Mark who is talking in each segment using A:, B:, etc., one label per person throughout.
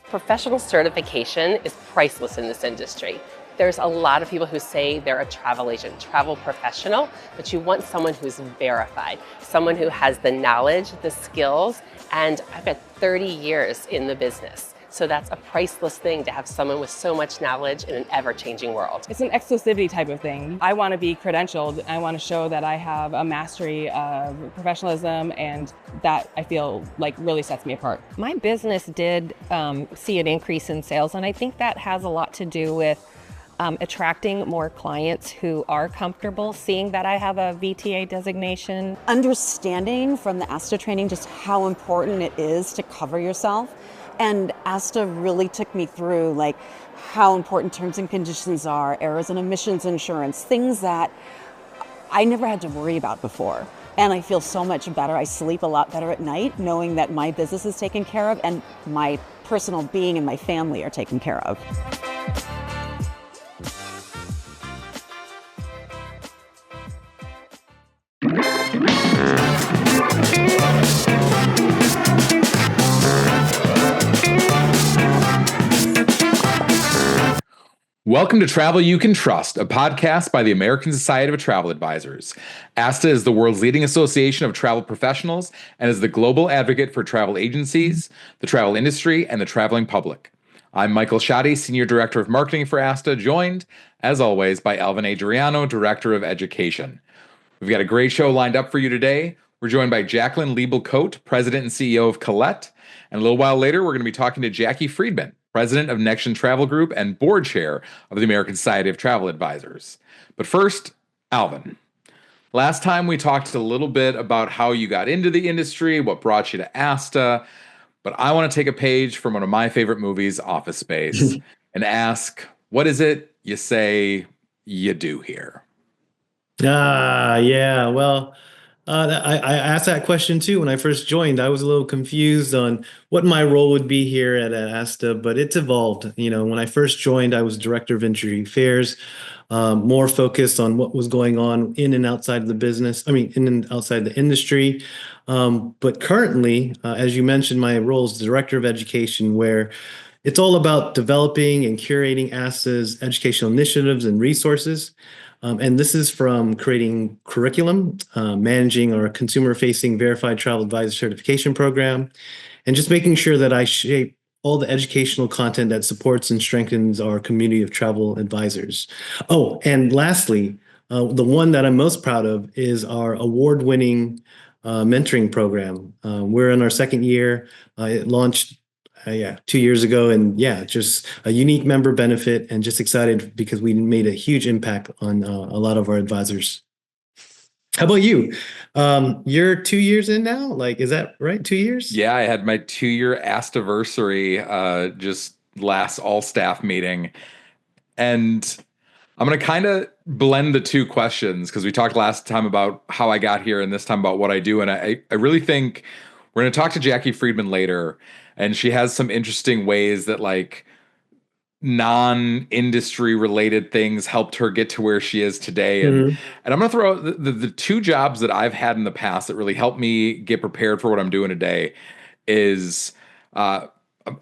A: Professional certification is priceless in this industry. There's a lot of people who say they're a travel agent, travel professional, but you want someone who's verified, someone who has the knowledge, the skills, and I've got 30 years in the business. So that's a priceless thing to have someone with so much knowledge in an ever-changing world.
B: It's an exclusivity type of thing. I want to be credentialed. I want to show that I have a mastery of professionalism, and that I feel like really sets me apart.
C: My business did see an increase in sales, and I think that has a lot to do with attracting more clients who are comfortable seeing that I have a VTA designation.
D: Understanding from the ASTA training just how important it is to cover yourself. And ASTA really took me through like how important terms and conditions are, errors and omissions insurance, things that I never had to worry about before. And I feel so much better. I sleep a lot better at night knowing that my business is taken care of and my personal being and my family are taken care of.
E: Welcome to Travel You Can Trust, a podcast by the American Society of Travel Advisors. ASTA is the world's leading association of travel professionals and is the global advocate for travel agencies, the travel industry, and the traveling public. I'm Michael Schottey, Senior Director of Marketing for ASTA, joined, as always, by Alvin Adriano, Director of Education. We've got a great show lined up for you today. We're joined by Jaclyn Leibl-Cote, President and CEO of Collette, and a little while later, we're going to be talking to Jackie Friedman, President of Nexion Travel Group and Board Chair of the American Society of Travel Advisors. But first, Alvin. Last time we talked a little bit about how you got into the industry, what brought you to ASTA, but I want to take a page from one of my favorite movies, Office Space, and ask, what is it you say you do here?
F: Yeah. Well, I asked that question too when I first joined. I was a little confused on what my role would be here at ASTA, but it's evolved. You know, when I first joined, I was Director of Industry Affairs, more focused on what was going on in and outside of the business. In and outside the industry. But currently, as you mentioned, my role is Director of Education, where it's all about developing and curating ASTA's educational initiatives and resources. And this is from creating curriculum, managing our consumer-facing verified travel advisor certification program, and just making sure that I shape all the educational content that supports and strengthens our community of travel advisors. Oh, and lastly, the one that I'm most proud of is our award-winning mentoring program. We're in our second year. It launched 2 years ago, and just a unique member benefit, and just excited because we made a huge impact on a lot of our advisors. How about you? You're 2 years in now? Like, is that right? 2 years?
E: Yeah, I had my 2-year ASTAversary just last all-staff meeting. And I'm going to kind of blend the two questions because we talked last time about how I got here and this time about what I do. And I really think we're going to talk to Jackie Friedman later. And she has some interesting ways that like non-industry related things helped her get to where she is today. And I'm going to throw out the two jobs that I've had in the past that really helped me get prepared for what I'm doing today is I'm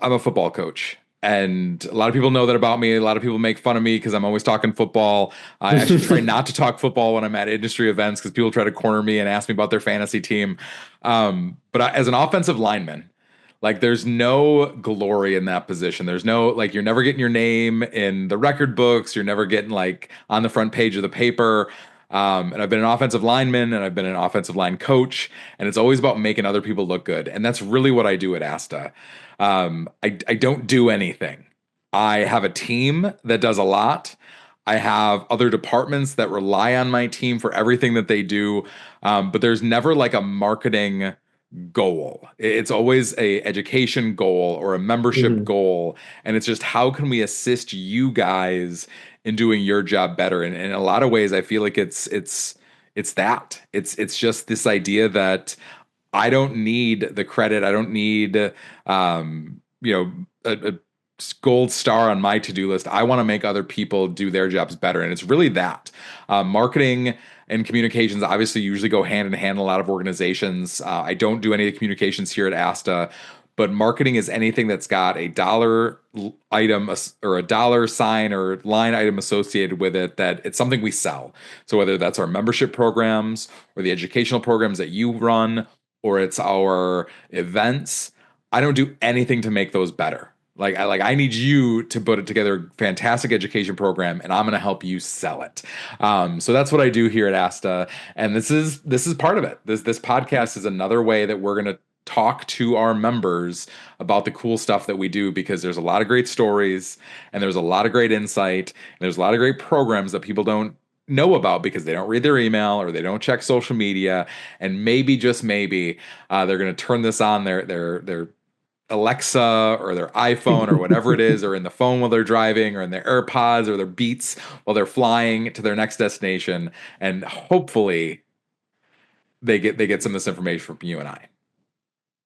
E: a football coach. And a lot of people know that about me. A lot of people make fun of me because I'm always talking football. I actually try not to talk football when I'm at industry events because people try to corner me and ask me about their fantasy team. But as an offensive lineman, like there's no glory in that position. There's no, like, you're never getting your name in the record books. You're never getting like on the front page of the paper. And I've been an offensive lineman and I've been an offensive line coach, and it's always about making other people look good. And that's really what I do at ASTA. I don't do anything. I have a team that does a lot. I have other departments that rely on my team for everything that they do. But there's never like a marketing goal. It's always a education goal or a membership goal. And it's just, how can we assist you guys in doing your job better? And in a lot of ways, I feel like it's that. It's just this idea that I don't need the credit. I don't need, a gold star on my to-do list. I want to make other people do their jobs better. And it's really that. Marketing and communications obviously usually go hand in hand in a lot of organizations. I don't do any of the communications here at ASTA, but marketing is anything that's got a dollar item or a dollar sign or line item associated with it, that it's something we sell. So whether that's our membership programs or the educational programs that you run, or it's our events, I don't do anything to make those better. I need you to put it together a fantastic education program, and I'm going to help you sell it. So that's what I do here at ASTA, and this is part of it. This podcast is another way that we're going to talk to our members about the cool stuff that we do, because there's a lot of great stories, and there's a lot of great insight, and there's a lot of great programs that people don't know about because they don't read their email or they don't check social media, and maybe, just maybe, they're going to turn this on their Alexa or their iPhone or whatever it is, or in the phone while they're driving, or in their AirPods or their Beats while they're flying to their next destination, and hopefully they get some of this information from you and I.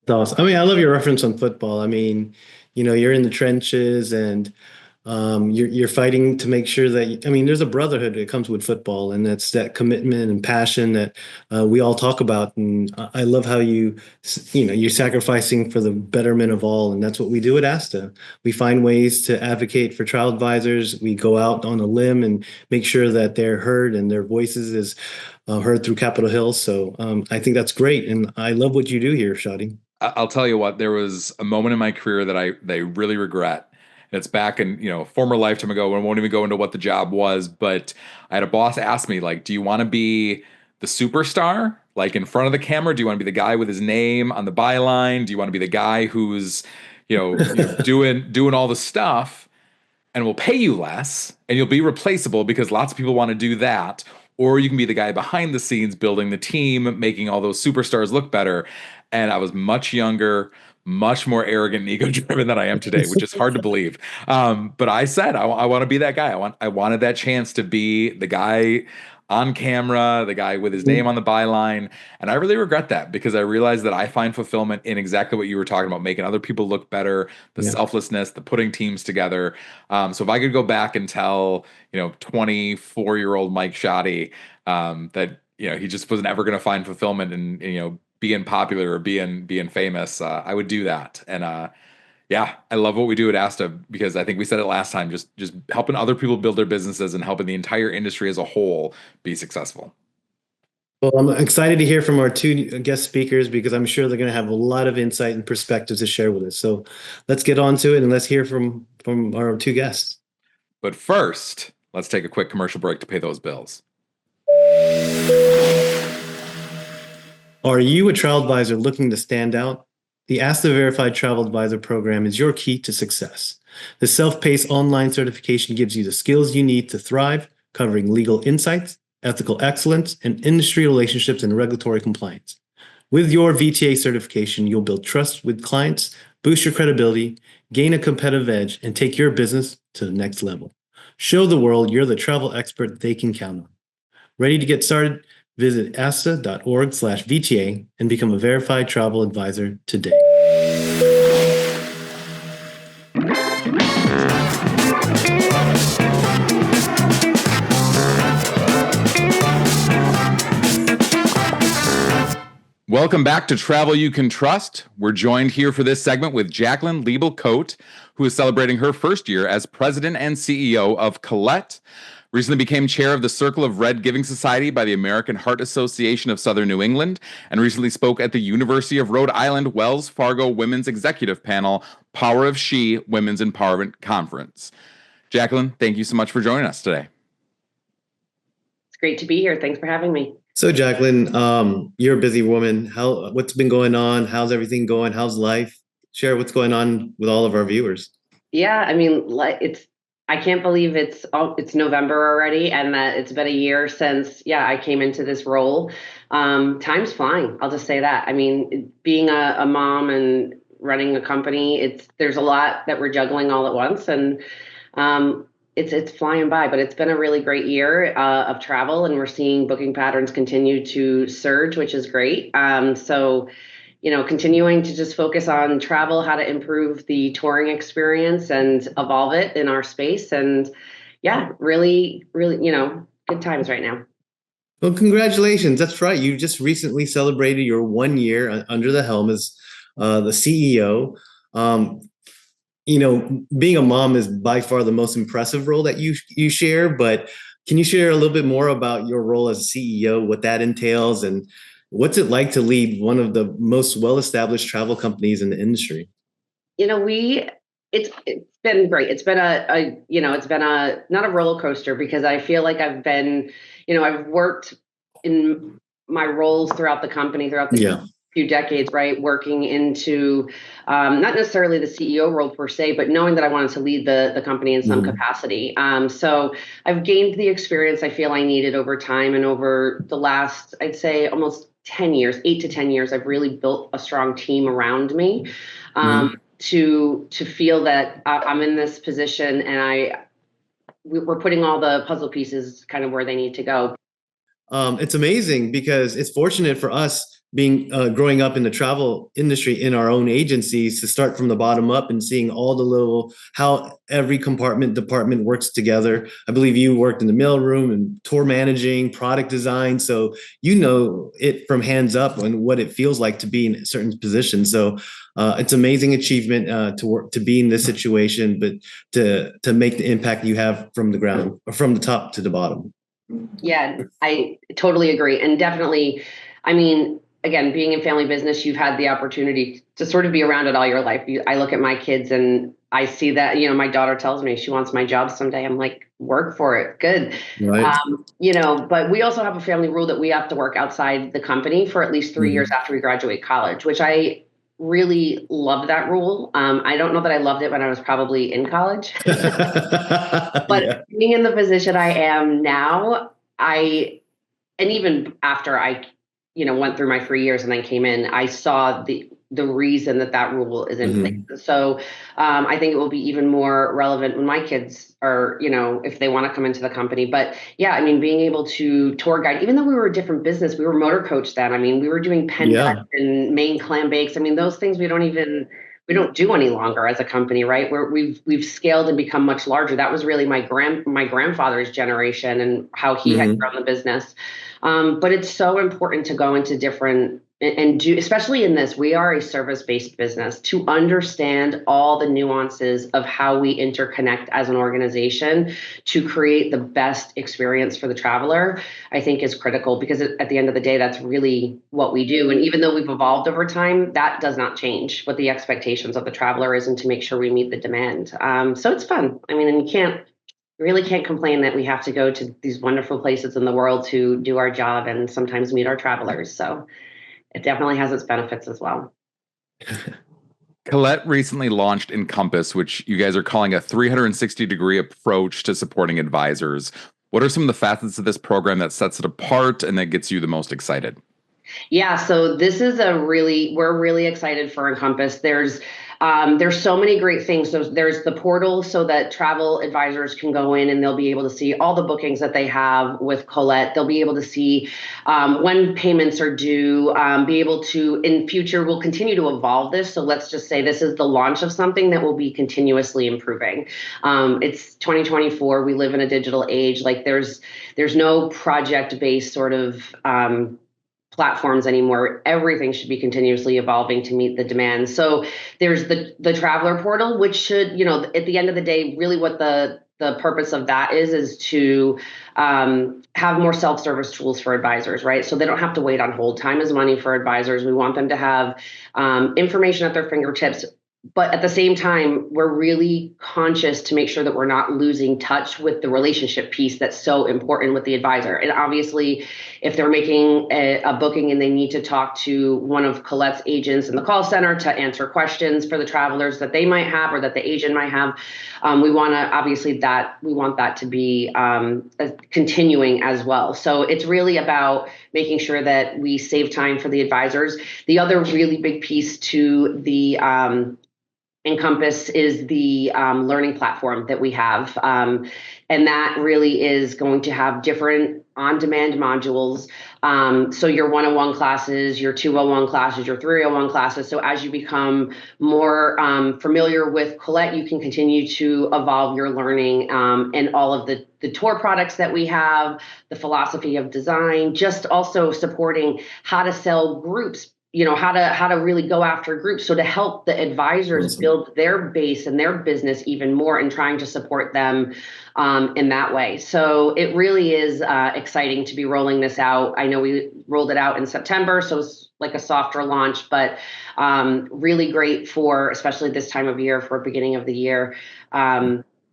F: Awesome. I mean, I love your reference on football. I mean, you're in the trenches, and you're fighting to make sure that, I mean, there's a brotherhood that comes with football, and that's that commitment and passion that we all talk about. And I love how you're sacrificing for the betterment of all. And that's what we do at ASTA. We find ways to advocate for trial advisors. We go out on a limb and make sure that they're heard and their voices is heard through Capitol Hill. So I think that's great. And I love what you do here, Schottey.
E: I'll tell you what, there was a moment in my career that I really regret. And it's back in, former lifetime ago. I won't even go into what the job was, but I had a boss ask me, like, do you want to be the superstar, like in front of the camera? Do you want to be the guy with his name on the byline? Do you want to be the guy who's, doing all the stuff, and will pay you less, and you'll be replaceable because lots of people want to do that? Or you can be the guy behind the scenes building the team, making all those superstars look better. And I was much younger, much more arrogant and ego-driven than I am today, which is hard to believe. But I said, I want to be that guy. I wanted that chance to be the guy on camera, the guy with his name on the byline. And I really regret that, because I realized that I find fulfillment in exactly what you were talking about, making other people look better, the selflessness, the putting teams together. So if I could go back and tell, 24-year-old Mike Schottey that, he just wasn't ever going to find fulfillment in, being popular or being famous, I would do that. And I love what we do at ASTA, because I think we said it last time, just helping other people build their businesses and helping the entire industry as a whole be successful.
F: Well, I'm excited to hear from our two guest speakers, because I'm sure they're going to have a lot of insight and perspectives to share with us. So let's get on to it, and let's hear from our two guests.
E: But first, let's take a quick commercial break to pay those bills.
F: Are you a travel advisor looking to stand out? The ASTA Verified Travel Advisor Program is your key to success. The self-paced online certification gives you the skills you need to thrive, covering legal insights, ethical excellence, and industry relationships and regulatory compliance. With your VTA certification, you'll build trust with clients, boost your credibility, gain a competitive edge, and take your business to the next level. Show the world you're the travel expert they can count on. Ready to get started? Visit asta.org/VTA and become a verified travel advisor today.
E: Welcome back to Travel You Can Trust. We're joined here for this segment with Jaclyn Leibl-Cote, who is celebrating her first year as president and CEO of Collette. Recently became chair of the Circle of Red Giving Society by the American Heart Association of Southern New England, and recently spoke at the University of Rhode Island Wells Fargo Women's Executive Panel, Power of She Women's Empowerment Conference. Jaclyn, thank you so much for joining us today.
A: It's great to be here. Thanks for having me.
F: So Jaclyn, you're a busy woman. What's been going on? How's everything going? How's life? Share what's going on with all of our viewers.
A: Yeah, I mean, I can't believe it's November already, and that it's been a year since I came into this role. Time's flying. I'll just say that. I mean, being a mom and running a company, there's a lot that we're juggling all at once, and it's flying by. But it's been a really great year of travel, and we're seeing booking patterns continue to surge, which is great. So
G: continuing to just focus on travel, how to improve the touring experience and evolve it in our space. And yeah, really, really, good times right now.
F: Well, congratulations. That's right. You just recently celebrated your 1 year under the helm as the CEO. Being a mom is by far the most impressive role that you share, but can you share a little bit more about your role as a CEO, what that entails, and what's it like to lead one of the most well-established travel companies in the industry?
G: It's been great. It's been not a roller coaster, because I feel like I've been, I've worked in my roles throughout the company, throughout the few decades, right? Working into not necessarily the CEO role per se, but knowing that I wanted to lead the company in some capacity. So I've gained the experience I feel I needed over time, and over the last, I'd say almost 10 years, 8 to 10 years, I've really built a strong team around me. To feel that I'm in this position, and we're putting all the puzzle pieces kind of where they need to go.
F: It's amazing, because it's fortunate for us being growing up in the travel industry in our own agencies to start from the bottom up and seeing all the how every department works together. I believe you worked in the mailroom and tour managing, product design, so you know it from hands up and what it feels like to be in certain positions. So it's amazing achievement to be in this situation, but to make the impact you have from the ground, or from the top to the bottom.
G: Yeah, I totally agree. And definitely, again, being in family business, you've had the opportunity to sort of be around it all your life. I look at my kids and I see that, my daughter tells me she wants my job someday. I'm like, work for it. Good.
F: Right.
G: But we also have a family rule that we have to work outside the company for at least 3 years after we graduate college, which I really love that rule. I don't know that I loved it when I was probably in college, but being in the position I am now, and even after I went through my 3 years and then came in, I saw the reason that rule is in place. So I think it will be even more relevant when my kids are, if they want to come into the company. But yeah, being able to tour guide, even though we were a different business, we were motor coach then. We were doing pen cuts and Maine clam bakes. Those things we don't do any longer as a company, right? We've scaled and become much larger. That was really my grandfather's generation and how he had grown the business. But it's so important to go into different and do, especially in this, we are a service-based business, to understand all the nuances of how we interconnect as an organization to create the best experience for the traveler, I think is critical, because at the end of the day, that's really what we do. And even though we've evolved over time, that does not change what the expectations of the traveler is, and to make sure we meet the demand. So it's fun. And you really can't complain that we have to go to these wonderful places in the world to do our job and sometimes meet our travelers. So it definitely has its benefits as well.
E: Collette recently launched Encompass, which you guys are calling a 360-degree approach to supporting advisors. What are some of the facets of this program that sets it apart and that gets you the most excited?
G: Yeah, so this is we're really excited for Encompass. There's so many great things. So there's the portal, so that travel advisors can go in and they'll be able to see all the bookings that they have with Collette. They'll be able to see when payments are due, be able to, in future, we'll continue to evolve this. So let's just say this is the launch of something that will be continuously improving. It's 2024. We live in a digital age. Like there's no project-based sort of platforms anymore. Everything should be continuously evolving to meet the demand. So there's the traveler portal, which should, at the end of the day, really what the purpose of that is to have more self-service tools for advisors, right? So they don't have to wait on hold. Time is money for advisors. We want them to have information at their fingertips. But at the same time, we're really conscious to make sure that we're not losing touch with the relationship piece that's so important with the advisor. And obviously, if they're making a booking and they need to talk to one of Collette's agents in the call center to answer questions for the travelers that they might have or that the agent might have, we want that to be continuing as well. So it's really about making sure that we save time for the advisors. The other really big piece to the Encompass is the learning platform that we have. And that really is going to have different on-demand modules. So your 101 classes, your 201 classes, your 301 classes. So as you become more familiar with Collette, you can continue to evolve your learning and all of the tour products that we have, the philosophy of design, just also supporting how to sell groups, how to really go after groups. So to help the advisors build their base and their business even more, and trying to support them in that way. So it really is exciting to be rolling this out. I know we rolled it out in September, so it's like a softer launch, but really great for, especially this time of year, for beginning of the year.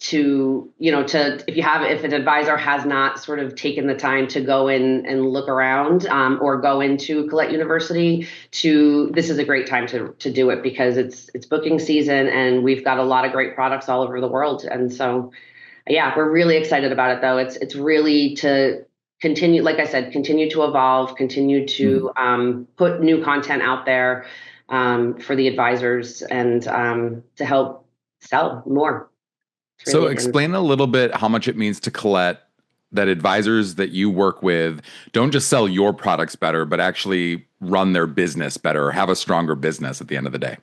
G: If an advisor has not sort of taken the time to go in and look around or go into Collette University, this is a great time to do it, because it's booking season and we've got a lot of great products all over the world. And so, yeah, we're really excited about it, though. It's really to continue, like I said, continue to evolve, continue to put new content out there for the advisors and to help sell more.
E: So explain a little bit how much it means to Collette that advisors that you work with don't just sell your products better, but actually run their business better or have a stronger business at the end of the day.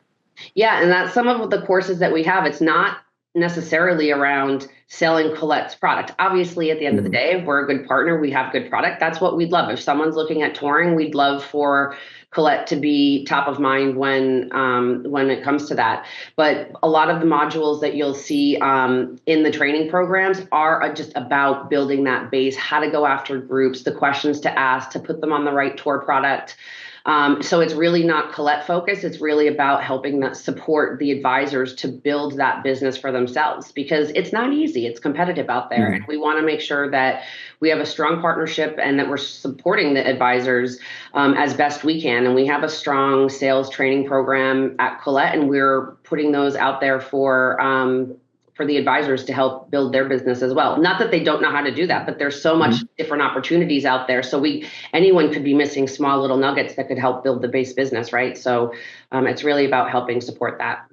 G: Yeah, and that's some of the courses that we have. It's not necessarily around selling Collette's product. Obviously, at the end of the day, if we're a good partner, we have good product. That's what we'd love. If someone's looking at touring, we'd love for Collette to be top of mind when it comes to that. But a lot of the modules that you'll see in the training programs are just about building that base, how to go after groups, the questions to ask, to put them on the right tour product. So it's really not Collette focused. It's really about helping support the advisors to build that business for themselves, because it's not easy. It's competitive out there. And we want to make sure that we have a strong partnership and that we're supporting the advisors as best we can. And we have a strong sales training program at Collette, and we're putting those out there for the advisors to help build their business as well. Not that they don't know how to do that, but there's so much different opportunities out there. So anyone could be missing small little nuggets that could help build the base business, right? So it's really about helping support that.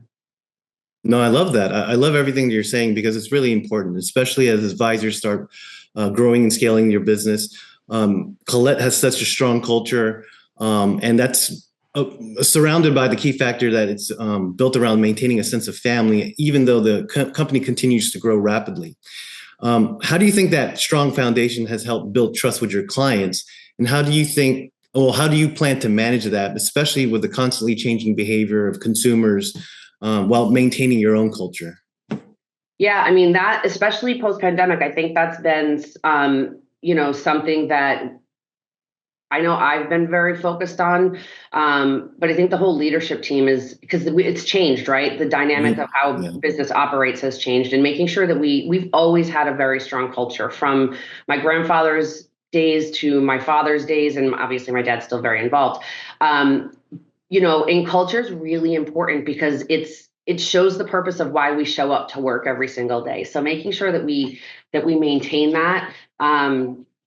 F: No, I love that. I love everything that you're saying, because it's really important, especially as advisors start growing and scaling your business. Collette has such a strong culture, and that's surrounded by the key factor that it's built around maintaining a sense of family, even though the company continues to grow rapidly. How do you think that strong foundation has helped build trust with your clients? And how do you plan to manage that, especially with the constantly changing behavior of consumers while maintaining your own culture?
G: Yeah, I mean, that, especially post-pandemic, I think that's been, something that I know I've been very focused on, but I think the whole leadership team is, because it's changed, right? The dynamic of how business operates has changed, and making sure that we've always had a very strong culture, from my grandfather's days to my father's days, and obviously my dad's still very involved. And culture is really important, because it shows the purpose of why we show up to work every single day. So making sure that we maintain that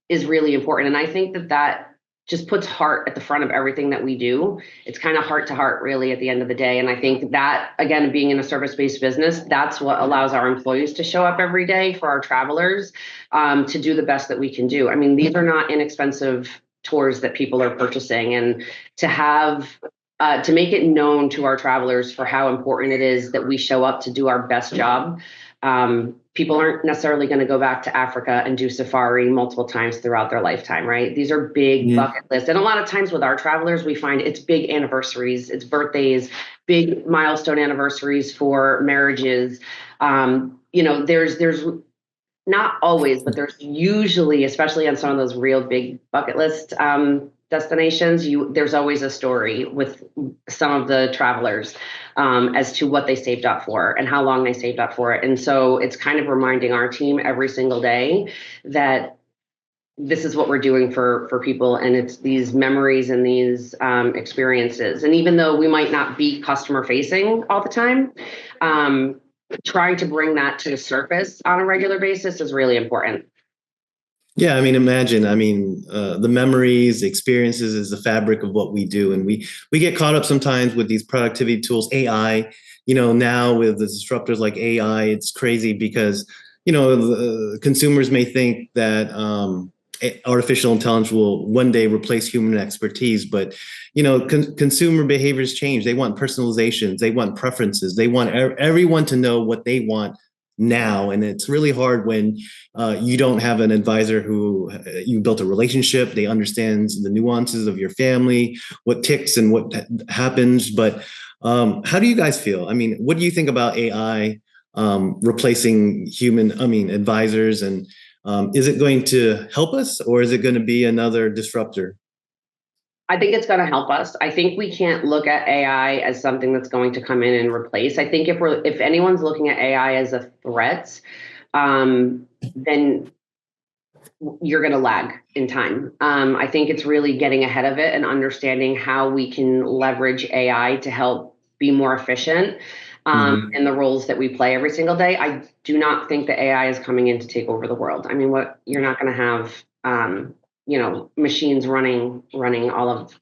G: is really important, and I think that just puts heart at the front of everything that we do. It's kind of heart to heart, really, at the end of the day. And I think that, again, being in a service-based business, that's what allows our employees to show up every day for our travelers to do the best that we can do. I mean, these are not inexpensive tours that people are purchasing, and to have to make it known to our travelers for how important it is that we show up to do our best job. People aren't necessarily going to go back to Africa and do safari multiple times throughout their lifetime, right? These are big bucket lists. And a lot of times with our travelers, we find it's big anniversaries, it's birthdays, big milestone anniversaries for marriages. There's not always, but there's usually, especially on some of those real big bucket list destinations, there's always a story with some of the travelers as to what they saved up for and how long they saved up for it. And so it's kind of reminding our team every single day that this is what we're doing for people, and it's these memories and these experiences. And even though we might not be customer facing all the time, trying to bring that to the surface on a regular basis is really important.
F: Yeah, imagine, the memories, the experiences is the fabric of what we do. And we get caught up sometimes with these productivity tools, AI, now with the disruptors like AI, it's crazy because, the consumers may think that artificial intelligence will one day replace human expertise, but consumer behaviors change. They want personalizations, they want preferences, they want everyone to know what they want now. And it's really hard when you don't have an advisor who you built a relationship. They understand the nuances of your family, what ticks and what happens. But how do you guys feel? I mean, what do you think about AI replacing advisors? And is it going to help us, or is it going to be another disruptor?
G: I think it's going to help us. I think we can't look at AI as something that's going to come in and replace. I think if anyone's looking at AI as a threat, then you're going to lag in time. I think it's really getting ahead of it and understanding how we can leverage AI to help be more efficient in the roles that we play every single day. I do not think that AI is coming in to take over the world. I mean, you're not going to have machines running all of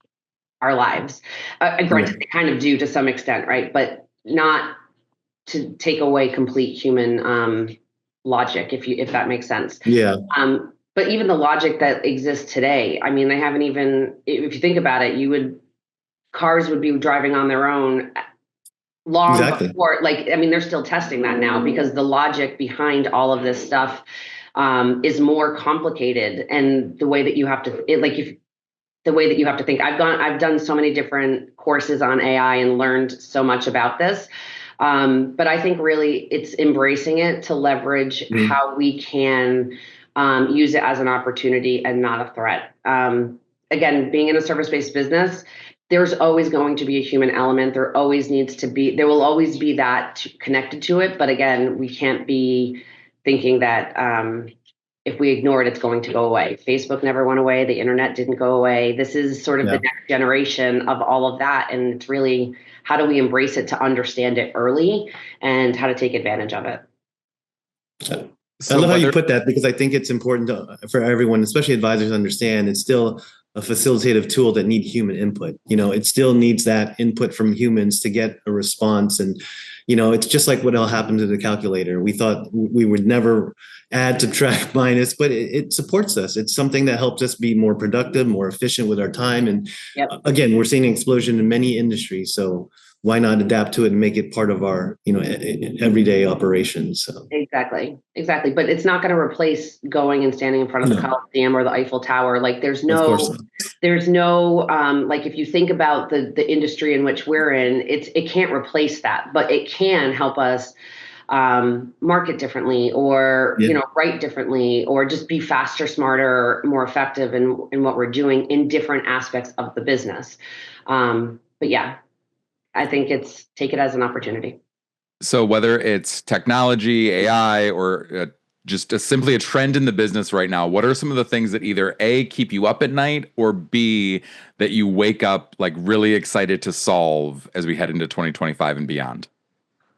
G: our lives. Granted, they kind of do to some extent, right? But not to take away complete human logic, if that makes sense.
F: Yeah.
G: But even the logic that exists today, I mean, they haven't even, if you think about it, cars would be driving on their own long before, they're still testing that now because the logic behind all of this stuff is more complicated, and the way that you have to think. I've done so many different courses on AI and learned so much about this. But I think really it's embracing it to leverage how we can use it as an opportunity and not a threat. Again, being in a service-based business, there's always going to be a human element. There will always be that connected to it. But again, we can't be thinking that if we ignore it, it's going to go away. Facebook never went away. The internet didn't go away. This is sort of the next generation of all of that. And it's really, how do we embrace it to understand it early and how to take advantage of it?
F: I love how you put that, because I think it's important for everyone, especially advisors, to understand it's still a facilitative tool that needs human input. It still needs that input from humans to get a response. And, it's just like what all happened to the calculator. We thought we would never add, subtract, minus, but it supports us. It's something that helps us be more productive, more efficient with our time. And again, we're seeing an explosion in many industries. So why not adapt to it and make it part of our, everyday operations? So.
G: Exactly. But it's not going to replace going and standing in front of the Coliseum or the Eiffel Tower. There's no, if you think about the industry in which we're in, it can't replace that, but it can help us market differently, or write differently, or just be faster, smarter, more effective in what we're doing in different aspects of the business. But yeah. I think take it as an opportunity.
E: So whether it's technology, AI, or just simply a trend in the business right now, what are some of the things that either A, keep you up at night, or B, that you wake up really excited to solve as we head into 2025 and beyond?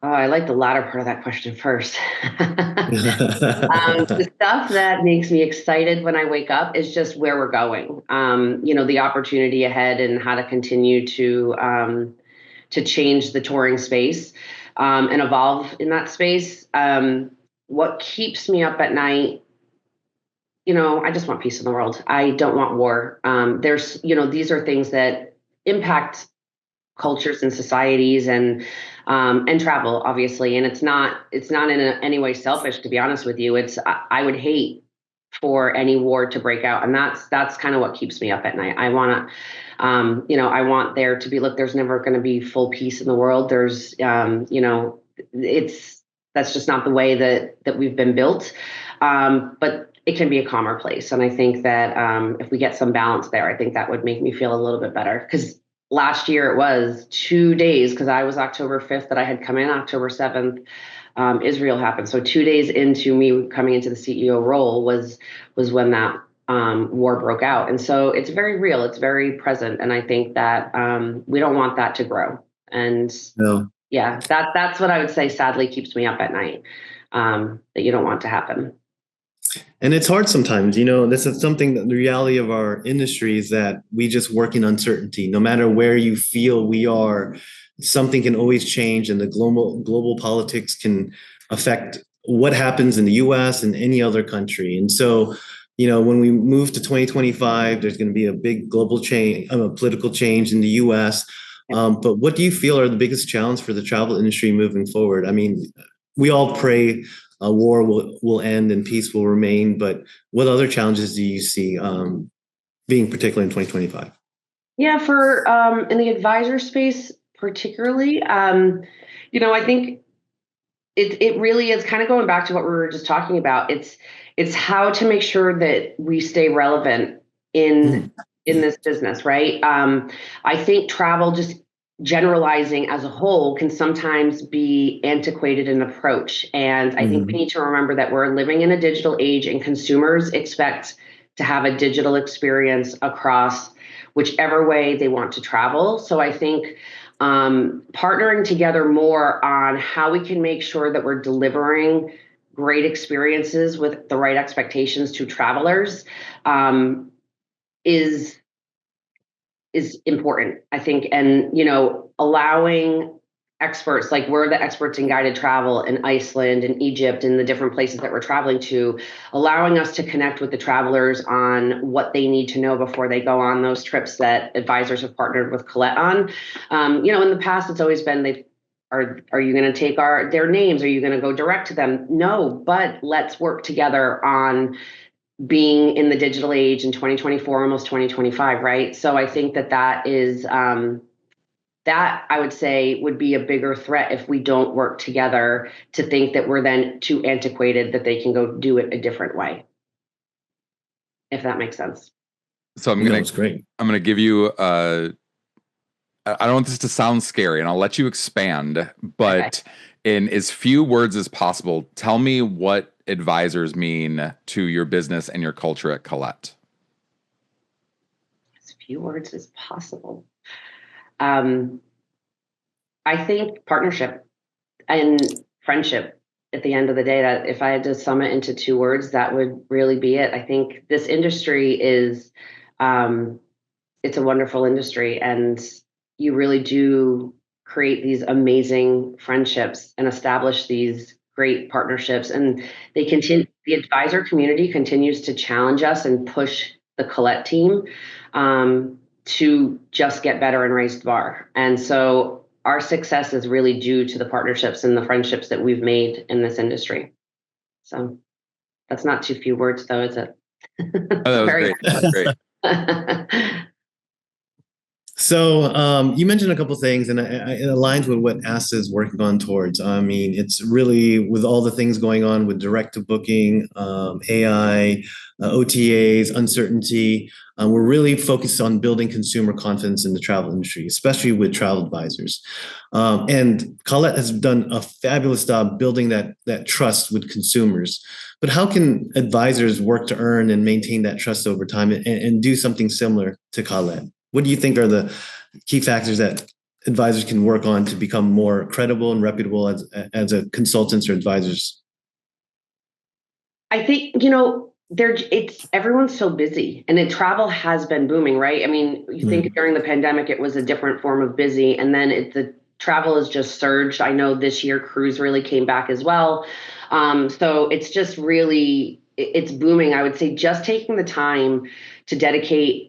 G: Oh, I like the latter part of that question first. The stuff that makes me excited when I wake up is just where we're going. The opportunity ahead and how to continue to change the touring space and evolve in that space. What keeps me up at night, I just want peace in the world. I don't want war. These are things that impact cultures and societies and travel, obviously. And it's not in any way selfish, to be honest with you. I would hate for any war to break out. And that's kind of what keeps me up at night. I want to, I want there to be, look, there's never going to be full peace in the world. There's, that's just not the way that we've been built. But it can be a calmer place. And I think that if we get some balance there, I think that would make me feel a little bit better. Because last year it was 2 days, because I was October 5th that I had come in, October 7th. Israel happened. So 2 days into me coming into the CEO role was when that war broke out. And so it's very real. It's very present. And I think that we don't want that to grow. And that's what I would say sadly keeps me up at night, that you don't want to happen.
F: And it's hard sometimes, this is something that the reality of our industry is that we just work in uncertainty. No matter where you feel we are, something can always change, and the global politics can affect what happens in the US and any other country. And so, when we move to 2025, there's going to be a big global change, political change in the U.S. But what do you feel are the biggest challenges for the travel industry moving forward? I mean, we all pray a war will end and peace will remain, but what other challenges do you see being particular in 2025?
G: Yeah, for in the advisor space particularly, I think it really is kind of going back to what we were just talking about. It's how to make sure that we stay relevant in this business, right? I think travel, just generalizing as a whole, can sometimes be antiquated in approach. And I think we need to remember that we're living in a digital age, and consumers expect to have a digital experience across whichever way they want to travel. So I think partnering together more on how we can make sure that we're delivering great experiences with the right expectations to travelers is important, I think. And, allowing experts, like we're the experts in guided travel in Iceland and Egypt and the different places that we're traveling to, allowing us to connect with the travelers on what they need to know before they go on those trips that advisors have partnered with Collette on. In the past, it's always been, are you going to take their names? Are you going to go direct to them? No, but let's work together on being in the digital age in 2024, almost 2025, right? So I think that is, that I would say would be a bigger threat if we don't work together, to think that we're then too antiquated that they can go do it a different way. If that makes sense.
E: So I'm gonna give you I don't want this to sound scary, and I'll let you expand, but in as few words as possible, tell me what advisors mean to your business and your culture at Collette.
G: As few words as possible. I think partnership and friendship at the end of the day. That if I had to sum it into 2 words, that would really be it. I think this industry is, it's a wonderful industry, and you really do create these amazing friendships and establish these great partnerships. And the advisor community continues to challenge us and push the Collette team to just get better and raise the bar. And so our success is really due to the partnerships and the friendships that we've made in this industry. So that's not too few words, though, is it?
E: Oh, that was great.
F: So you mentioned a couple of things, and it aligns with what ASTA is working on towards. I mean, it's really, with all the things going on with direct to booking, AI, OTAs, uncertainty, we're really focused on building consumer confidence in the travel industry, especially with travel advisors. And Collette has done a fabulous job building that trust with consumers. But how can advisors work to earn and maintain that trust over time and do something similar to Collette? What do you think are the key factors that advisors can work on to become more credible and reputable as a consultants or advisors?
G: I think, everyone's so busy, and travel has been booming, right? I mean, you think during the pandemic, it was a different form of busy, and then the travel has just surged. I know this year cruise really came back as well. So it's just really, it's booming. I would say just taking the time to dedicate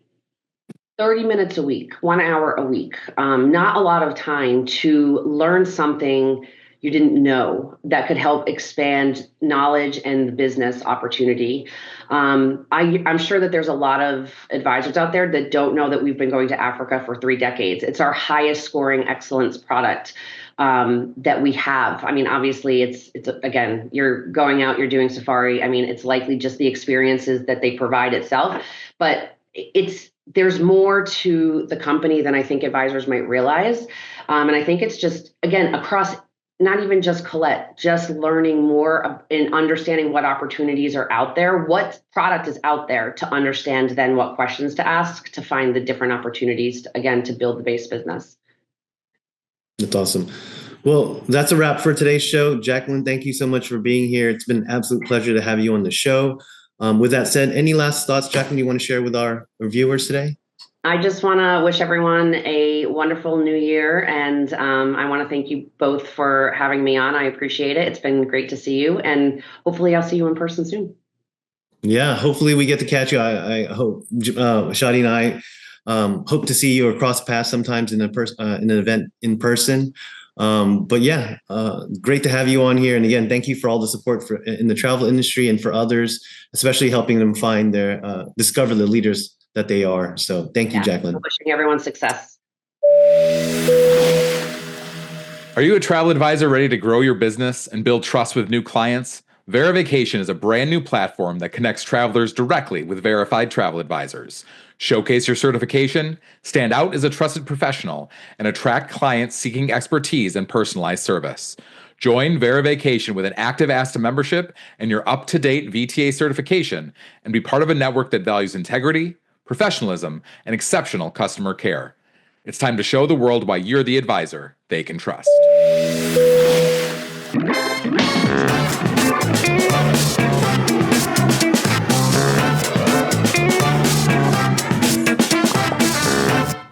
G: 30 minutes a week, 1 hour a week, not a lot of time, to learn something you didn't know that could help expand knowledge and the business opportunity. I'm sure that there's a lot of advisors out there that don't know that we've been going to Africa for 3 decades. It's our highest scoring excellence product that we have. I mean, obviously it's again, you're going out, you're doing safari. I mean, it's likely just the experiences that they provide itself, but there's more to the company than I think advisors might realize. And I think it's just, again, across not even just Collette, just learning more and understanding what opportunities are out there, what product is out there, to understand then what questions to ask to find the different opportunities, to build the base business.
F: That's awesome. Well, that's a wrap for today's show. Jaclyn, thank you so much for being here. It's been an absolute pleasure to have you on the show. With that said, any last thoughts, Jaclyn, you want to share with our viewers today?
G: I just want to wish everyone a wonderful new year. And I want to thank you both for having me on. I appreciate it. It's been great to see you. And hopefully I'll see you in person soon.
F: Yeah, hopefully we get to catch you. I hope Schottey and I hope to see you or cross paths sometimes in in an event in person. But yeah, great to have you on here. And again, thank you for all the support in the travel industry and for others, especially helping them find their discover the leaders that they are. So thank you,
G: Yeah,
F: Jaclyn.
G: wishing everyone success.
E: Are you a travel advisor ready to grow your business and build trust with new clients? Verification is a brand new platform that connects travelers directly with verified travel advisors. Showcase your certification, stand out as a trusted professional, and attract clients seeking expertise and personalized service. Join Verification with an active ASTA membership and your up-to-date VTA certification, and be part of a network that values integrity, professionalism, and exceptional customer care. It's time to show the world why you're the advisor they can trust.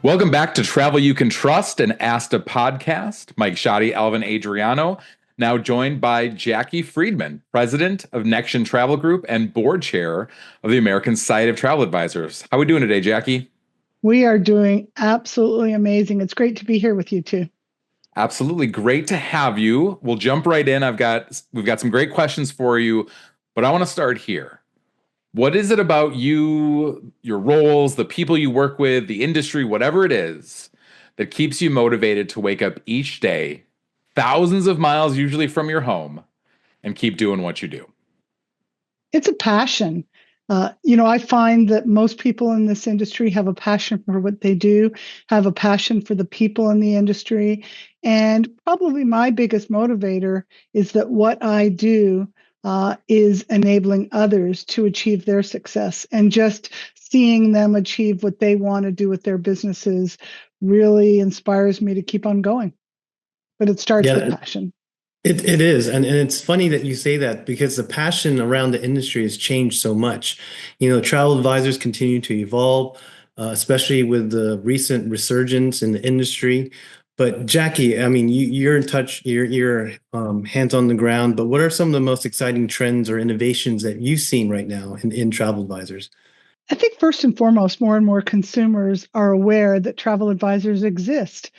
E: Welcome back to Travel You Can Trust, an ASTA podcast. Mike Schottey, Alvin, Adriano, now joined by Jackie Friedman, president of Nexion Travel Group and board chair of the American Society of Travel Advisors. How are we doing today, Jackie?
H: We are doing absolutely amazing. It's great to be here with you too.
E: Absolutely great to have you. We'll jump right in. We've got some great questions for you, but I want to start here. What is it about you, your roles, the people you work with, the industry, whatever it is, that keeps you motivated to wake up each day, thousands of miles usually from your home, and keep doing what you do?
H: It's a passion. I find that most people in this industry have a passion for what they do, have a passion for the people in the industry. And probably my biggest motivator is that what I do is enabling others to achieve their success. And just seeing them achieve what they want to do with their businesses really inspires me to keep on going. But it starts with passion.
F: It is. And it's funny that you say that because the passion around the industry has changed so much. Travel advisors continue to evolve, especially with the recent resurgence in the industry. But Jackie, I mean, you're in touch, you're hands on the ground, but what are some of the most exciting trends or innovations that you've seen right now in travel advisors?
H: I think first and foremost, more and more consumers are aware that travel advisors exist.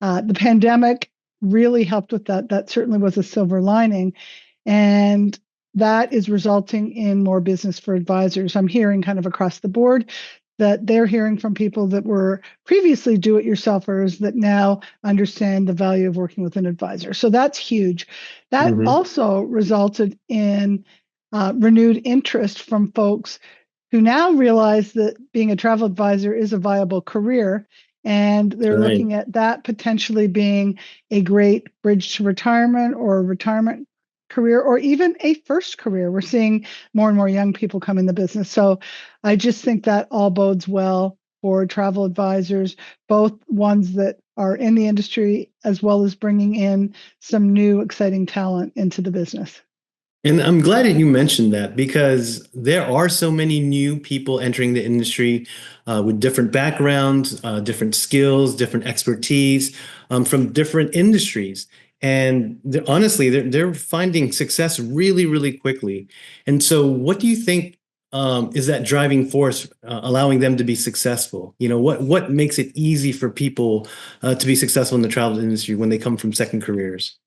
H: The pandemic really helped with that. That certainly was a silver lining. And that is resulting in more business for advisors. I'm hearing kind of across the board that they're hearing from people that were previously do-it-yourselfers that now understand the value of working with an advisor. So that's huge. That also resulted in renewed interest from folks who now realize that being a travel advisor is a viable career. And they're looking at that potentially being a great bridge to retirement or a retirement career or even a first career. We're seeing more and more young people come in the business. So I just think that all bodes well for travel advisors, both ones that are in the industry as well as bringing in some new exciting talent into the business.
F: And I'm glad that you mentioned that because there are so many new people entering the industry with different backgrounds, different skills, different expertise from different industries. And honestly, they're finding success really, really quickly. And so what do you think is that driving force allowing them to be successful? What makes it easy for people to be successful in the travel industry when they come from second careers?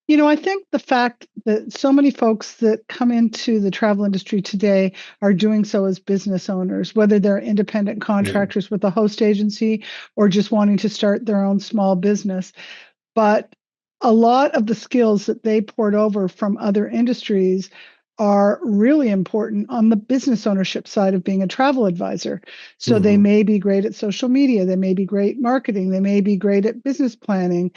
H: I think the fact that so many folks that come into the travel industry today are doing so as business owners, whether they're independent contractors with a host agency or just wanting to start their own small business. But a lot of the skills that they poured over from other industries are really important on the business ownership side of being a travel advisor. So they may be great at social media, they may be great marketing, they may be great at business planning.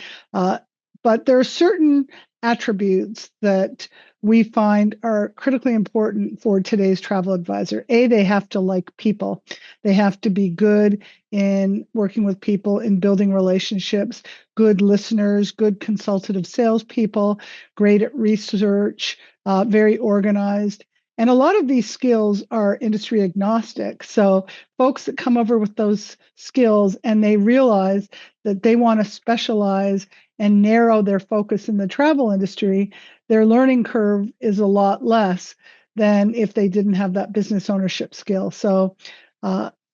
H: But there are certain attributes that we find are critically important for today's travel advisor. They have to like people. They have to be good in working with people, in building relationships, good listeners, good consultative salespeople, great at research, very organized. And a lot of these skills are industry agnostic. So folks that come over with those skills and they realize that they want to specialize and narrow their focus in the travel industry, their learning curve is a lot less than if they didn't have that business ownership skill. So,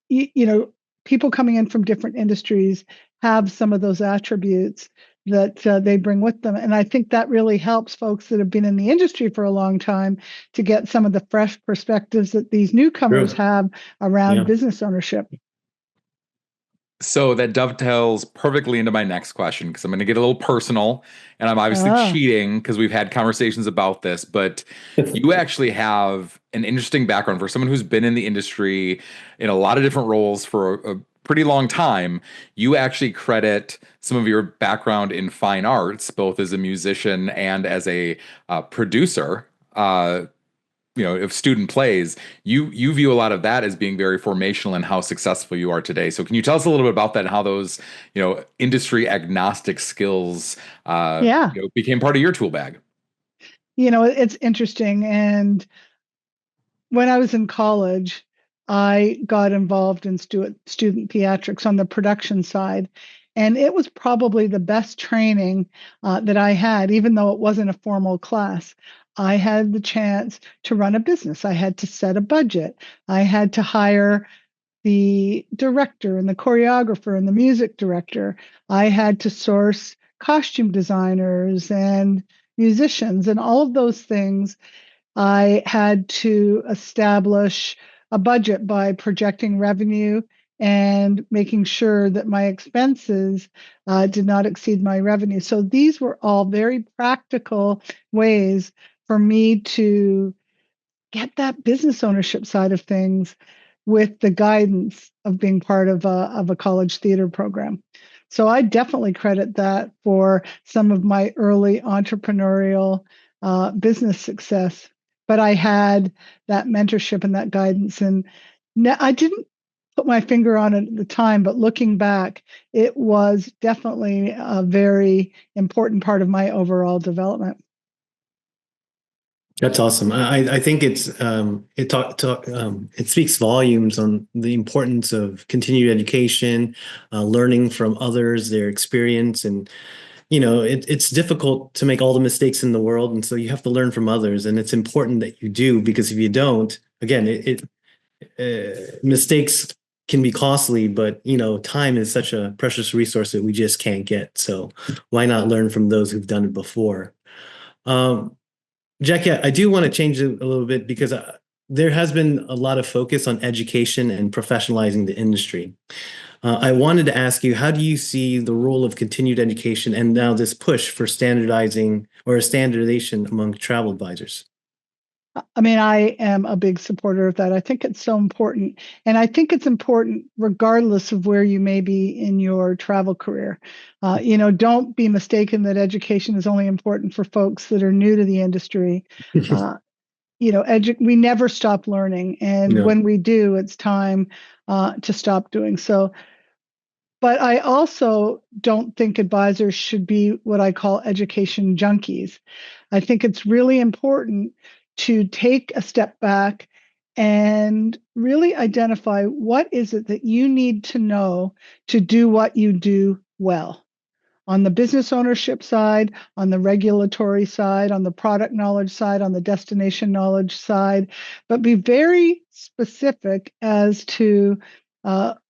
H: you know, people coming in from different industries have some of those attributes that they bring with them. And I think that really helps folks that have been in the industry for a long time to get some of the fresh perspectives that these newcomers have around business ownership.
E: So that dovetails perfectly into my next question, because I'm going to get a little personal, and I'm obviously cheating because we've had conversations about this, but you actually have an interesting background for someone who's been in the industry in a lot of different roles for a pretty long time. You actually credit some of your background in fine arts, both as a musician and as a producer, of student plays. You view a lot of that as being very formational in how successful you are today. So can you tell us a little bit about that and how those, industry agnostic skills, became part of your tool bag?
H: It's interesting. And when I was in college, I got involved in student theatrics on the production side. And it was probably the best training that I had, even though it wasn't a formal class. I had the chance to run a business. I had to set a budget. I had to hire the director and the choreographer and the music director. I had to source costume designers and musicians and all of those things. I had to establish a budget by projecting revenue and making sure that my expenses did not exceed my revenue. So these were all very practical ways for me to get that business ownership side of things with the guidance of being part of a college theater program. So I definitely credit that for some of my early entrepreneurial business success. But I had that mentorship and that guidance. And I didn't put my finger on it at the time, but looking back, it was definitely a very important part of my overall development.
F: That's awesome. I think it speaks volumes on the importance of continued education, learning from others, their experience, and it's difficult to make all the mistakes in the world, and so you have to learn from others, and it's important that you do, because if you don't, again, mistakes can be costly, but time is such a precious resource that we just can't get. So why not learn from those who've done it before? Jackie, I do want to change it a little bit, because there has been a lot of focus on education and professionalizing the industry. I wanted to ask you, how do you see the role of continued education and now this push for standardizing or standardization among travel advisors?
H: I mean, I am a big supporter of that. I think it's so important. And I think it's important regardless of where you may be in your travel career. Don't be mistaken that education is only important for folks that are new to the industry. We never stop learning. And when we do, it's time to stop doing so. But I also don't think advisors should be what I call education junkies. I think it's really important to take a step back and really identify what is it that you need to know to do what you do well. On the business ownership side, on the regulatory side, on the product knowledge side, on the destination knowledge side, but be very specific as to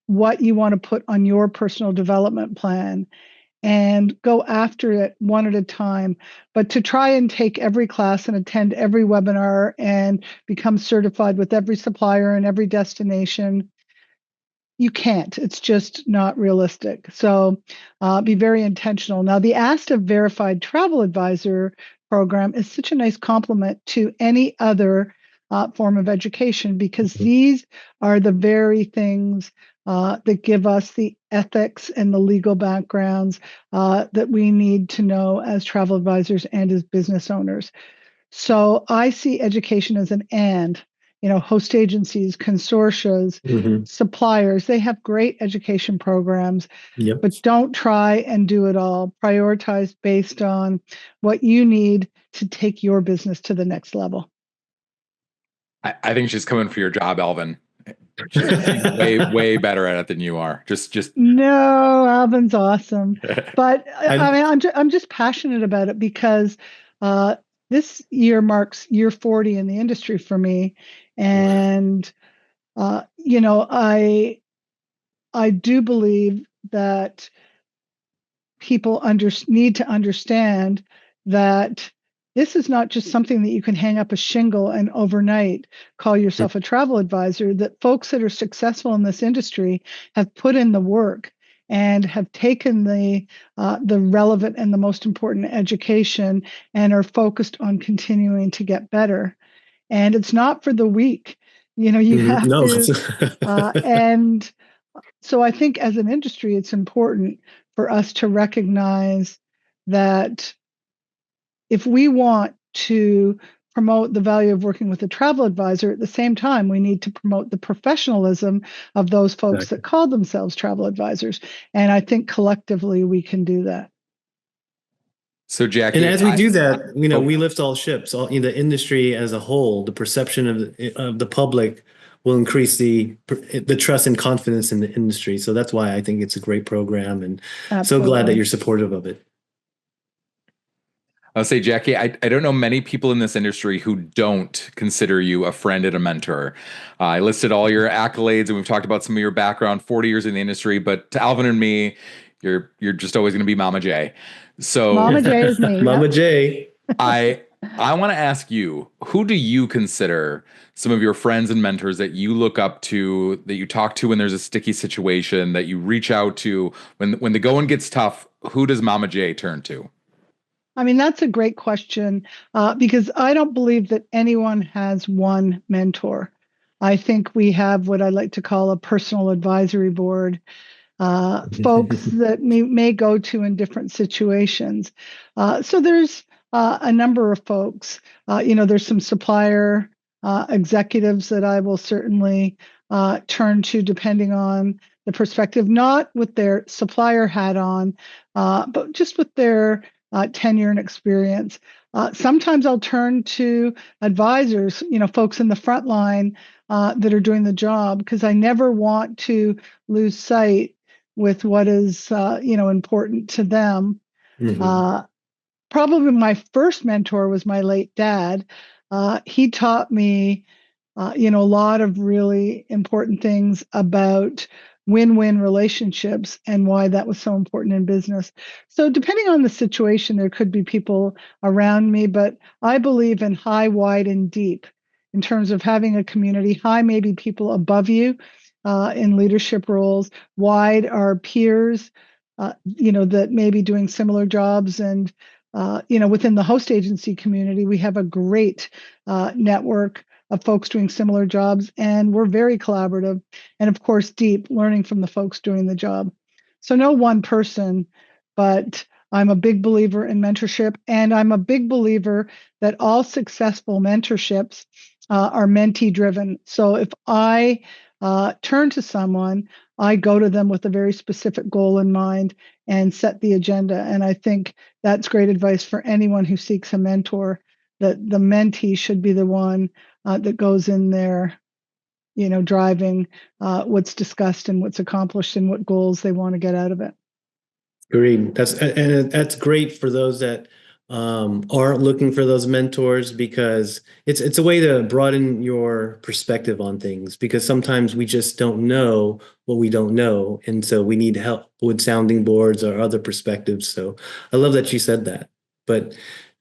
H: what you want to put on your personal development plan, and go after it one at a time. But to try and take every class and attend every webinar and become certified with every supplier and every destination, you can't. It's just not realistic. So be very intentional. Now, the ASTA Verified Travel Advisor program is such a nice complement to any other form of education, because these are the very things that give us the ethics and the legal backgrounds that we need to know as travel advisors and as business owners. So I see education as an and. Host agencies, consortia, suppliers, they have great education programs, but don't try and do it all. Prioritize based on what you need to take your business to the next level.
E: I think she's coming for your job, Alvin. She's way better at it than you are. Just
H: No, Alvin's awesome. But I'm just passionate about it, because this year marks year 40 in the industry for me. And, you know, I do believe that people need to understand that this is not just something that you can hang up a shingle and overnight call yourself a travel advisor, that folks that are successful in this industry have put in the work and have taken the relevant and the most important education and are focused on continuing to get better. And it's not for the weak. You know, you have
F: No.
H: to, and so I think as an industry, it's important for us to recognize that if we want to promote the value of working with a travel advisor, at the same time, we need to promote the professionalism of those folks that call themselves travel advisors. And I think collectively we can do that.
E: So Jackie,
F: and as we do that, you know, we lift all ships. All, you know, the industry as a whole, the perception of the public will increase the trust and confidence in the industry. So that's why I think it's a great program, and so glad that you're supportive of it.
E: I'll say, Jackie, I don't know many people in this industry who don't consider you a friend and a mentor. I listed all your accolades, and we've talked about some of your background, 40 years in the industry, but to Alvin and me, you're just always going to be Mama J. So
H: Mama J is me.
F: Mama J.
E: I want to ask you, who do you consider some of your friends and mentors that you look up to, that you talk to when there's a sticky situation, that you reach out to when the going gets tough? Who does Mama J turn to?
H: I mean, that's a great question, because I don't believe that anyone has one mentor. I think we have what I like to call a personal advisory board, folks that may go to in different situations. So there's a number of folks. You know, there's some supplier executives that I will certainly turn to depending on the perspective, not with their supplier hat on, but just with their tenure and experience. Sometimes I'll turn to advisors, you know, folks in the front line that are doing the job, because I never want to lose sight with what is, you know, important to them. Probably my first mentor was my late dad. He taught me, you know, a lot of really important things about win-win relationships and why that was so important in business. So depending on the situation, there could be people around me, but I believe in high, wide, and deep in terms of having a community. High, maybe people above you in leadership roles. Wide are peers, you know, that may be doing similar jobs. And, you know, within the host agency community, we have a great network of folks doing similar jobs, and we're very collaborative. And of course, deep, learning from the folks doing the job. So no one person, but I'm a big believer in mentorship, and I'm a big believer that all successful mentorships are mentee driven. So if I turn to someone, I go to them with a very specific goal in mind and set the agenda. And I think that's great advice for anyone who seeks a mentor, that the mentee should be the one that goes in there, you know, driving what's discussed and what's accomplished and what goals they want to get out of it.
F: Agreed. That's great for those that are looking for those mentors, because it's a way to broaden your perspective on things, because sometimes we just don't know what we don't know, and so we need help with sounding boards or other perspectives. So I love that you said that. But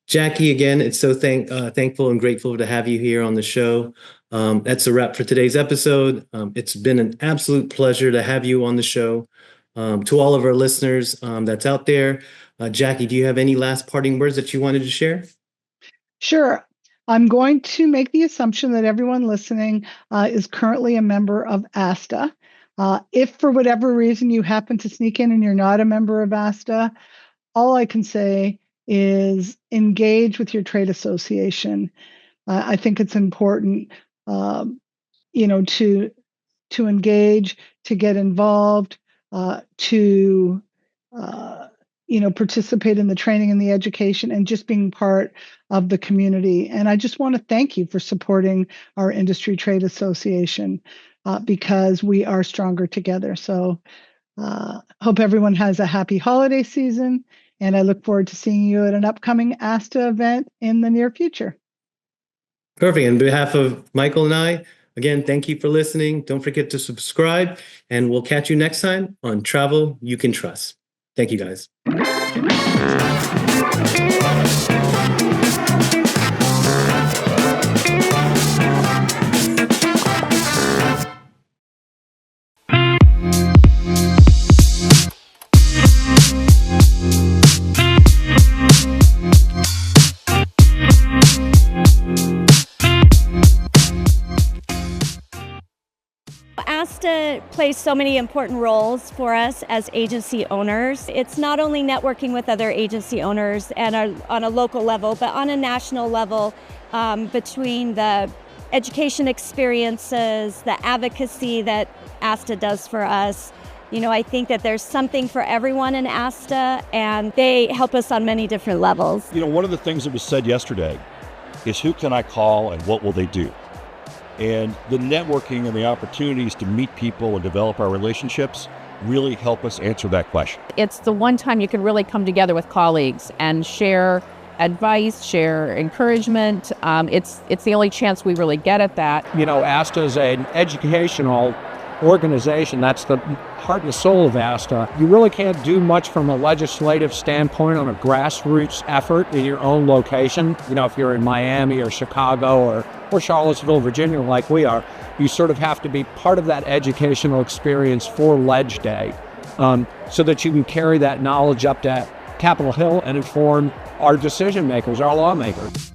F: Jackie, again, it's so thankful and grateful to have you here on the show. That's a wrap for today's episode. It's been an absolute pleasure to have you on the show. To all of our listeners that's out there, Jackie, do you have any last parting words that you wanted to share?
H: Sure. I'm going to make the assumption that everyone listening is currently a member of ASTA. If for whatever reason you happen to sneak in and you're not a member of ASTA, all I can say is engage with your trade association. I think it's important, you know, to engage, to get involved, to you know, participate in the training and the education, and just being part of the community. And I just want to thank you for supporting our industry trade association, because we are stronger together. So hope everyone has a happy holiday season, And I look forward to seeing you at an upcoming ASTA event in the near future.
F: Perfect. On behalf of Michael and I, again, thank you for listening. Don't forget to subscribe, and we'll catch you next time on Travel You Can Trust. Thank you, guys.
I: ASTA plays so many important roles for us as agency owners. It's not only networking with other agency owners and on a local level, but on a national level, between the education experiences, the advocacy that ASTA does for us. You know, I think that there's something for everyone in ASTA, and they help us on many different levels.
J: You know, one of the things that was said yesterday is, who can I call and what will they do? And the networking and the opportunities to meet people and develop our relationships really help us answer that question.
K: It's the one time you can really come together with colleagues and share advice, share encouragement. It's the only chance we really get at that.
L: You know, ASTA is an educational organization. That's the heart and soul of ASTA. You really can't do much from a legislative standpoint on a grassroots effort in your own location. You know, if you're in Miami or Chicago or Charlottesville, Virginia, like we are, you sort of have to be part of that educational experience for Ledge Day, so that you can carry that knowledge up to Capitol Hill and inform our decision makers, our lawmakers.